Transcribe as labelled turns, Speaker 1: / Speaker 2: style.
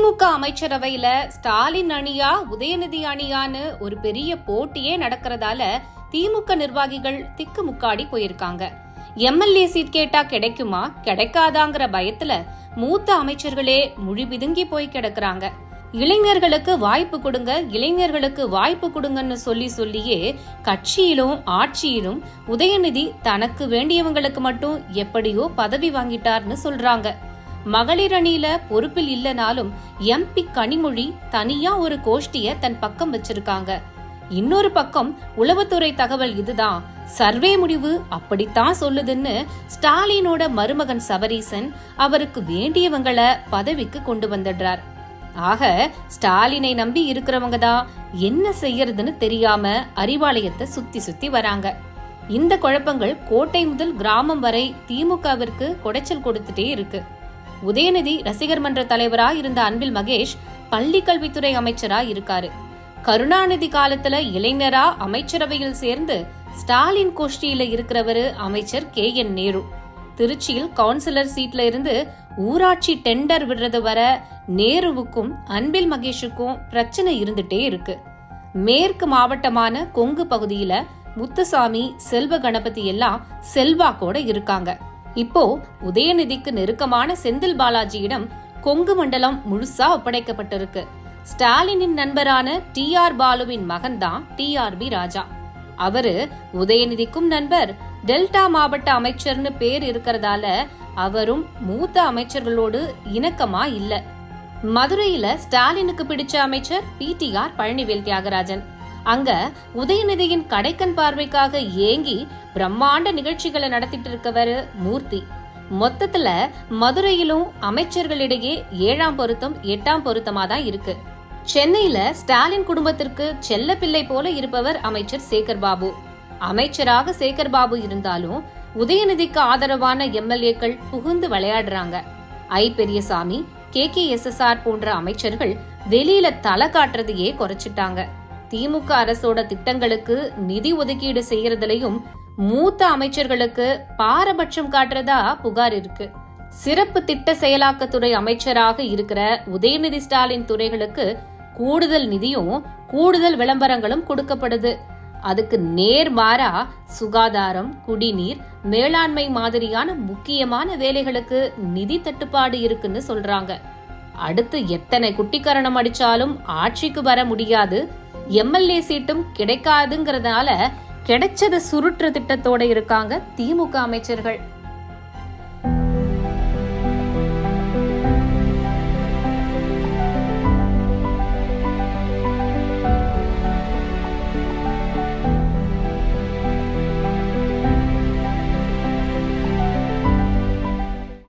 Speaker 1: திமுக அமைச்சரவையில ஸ்டாலின் அணியா உதயநிதி அணியான்னு ஒரு பெரிய போட்டியே நடக்கிறதால திமுக நிர்வாகிகள் திக்குமுக்காடி போயிருக்காங்க. எம்எல்ஏ சீட் கேட்டா கிடைக்குமா கிடைக்காதாங்கிற பயத்துல மூத்த அமைச்சர்களே மொழி பிதுங்கி போய் கிடக்குறாங்க. இளைஞர்களுக்கு வாய்ப்பு கொடுங்க, இளைஞர்களுக்கு வாய்ப்பு கொடுங்கன்னு சொல்லியே கட்சியிலும் ஆட்சியிலும் உதயநிதி தனக்கு வேண்டியவங்களுக்கு மட்டும் எப்படியோ பதவி வாங்கிட்டார்னு சொல்றாங்க. மகளிர் அணியில பொறுப்பில் இல்லனாலும் எம்பி கனிமொழி தனியா ஒரு கோஷ்டிய தன் பக்கம் வச்சிருக்காங்க. இன்னொரு பக்கம் உளவுத்துறை தகவல் இதுதான், சர்வே முடிவு அப்படித்தான் சொல்லுதுன்னு ஸ்டாலினோட மருமகன் சபரீசன் அவருக்கு வேண்டியவங்களை பதவிக்கு கொண்டு வந்துடுறார். ஆக ஸ்டாலினை நம்பி இருக்கிறவங்க தான் என்ன செய்யறதுன்னு தெரியாம அறிவாலயத்தை சுத்தி வராங்க. இந்த குழப்பங்கள் கோட்டை முதல் கிராமம் வரை திமுகவிற்கு குடைச்சல் கொடுத்துட்டே இருக்கு. உதயநிதி ரசிகர் மன்ற தலைவரா இருந்த அன்பில் மகேஷ் பள்ளி கல்வித்துறை அமைச்சரா இருக்காரு. கருணாநிதி காலத்துல இளைஞரா அமைச்சரவையில் சேர்ந்து ஸ்டாலின் கோஷ்டியில இருக்கிறவரு அமைச்சர் KN நேரு. திருச்சியில் கவுன்சிலர் சீட்ல இருந்து ஊராட்சி டெண்டர் விடுறது வர நேருவுக்கும் அன்பில் மகேஷுக்கும் பிரச்சனை இருந்துட்டே இருக்கு. மேற்கு மாவட்டமான கொங்கு பகுதியில முத்துசாமி, செல்வ கணபதி எல்லாம் செல்வாக்கோட இருக்காங்க. இப்போ உதயநிதிக்கு நெருக்கமான செந்தில் பாலாஜியிடம் கொங்கு மண்டலம் முழுசா ஒப்படைக்கப்பட்டிருக்கு. ஸ்டாலினின் நண்பரான TR பாலுவின் மகன்தான் TRB ராஜா. அவரு உதயநிதிக்கும் நண்பர், டெல்டா மாவட்ட அமைச்சர்னு பேர் இருக்கிறதால அவரும் மூத்த அமைச்சர்களோடு இணக்கமா இல்ல. மதுரையில ஸ்டாலினுக்கு பிடிச்ச அமைச்சர் PTR பழனிவேல் தியாகராஜன். அங்க உதயநிதியின் கடைக்கன் பார்வைக்காக ஏங்கி பிரம்மாண்ட நிகழ்ச்சிகளை நடத்திட்டு இருக்கவரு மூர்த்தி. மொத்தத்துல மதுரையிலும் அமைச்சர்களிடையே 7ஆம் பொருத்தம் 8ஆம் பொருத்தமா தான் இருக்கு. சென்னையில ஸ்டாலின் குடும்பத்திற்கு செல்ல பிள்ளை போல இருப்பவர் அமைச்சர் சேகர் பாபு. அமைச்சராக சேகர் பாபு இருந்தாலும் உதயநிதிக்கு ஆதரவான எம்எல்ஏக்கள் புகுந்து விளையாடுறாங்க. பெரியசாமி, KKSSR போன்ற அமைச்சர்கள் வெளியில தலை காட்டுறதையே குறைச்சிட்டாங்க. திமுக அரசோட திட்டங்களுக்கு நிதி ஒதுக்கீடு செய்யறதுலயும் மூத்த அமைச்சர்களுக்கு பாரபட்சம் காட்டுறதா புகார் இருக்கு. சிறப்பு திட்ட செயலாக்கத்துறை அமைச்சராக இருக்கிற உதயநிதி ஸ்டாலின் துறைகளுக்கு கூடுதல் நிதியும் கூடுதல் விளம்பரங்களும் கொடுக்கப்படுது. அதுக்கு நேர்மாறா சுகாதாரம், குடிநீர், மேலாண்மை மாதிரியான முக்கியமான வேலைகளுக்கு நிதி தட்டுப்பாடு இருக்குன்னு சொல்றாங்க. அடுத்து எத்தனை குட்டிக்கரணம் அடிச்சாலும் ஆட்சிக்கு வர முடியாது, எம்எல்ஏ சீட்டும் கிடைக்காதுங்கிறதுனால கிடைச்சத சுருட்டுற திட்டத்தோட இருக்காங்க திமுக அமைச்சர்கள்.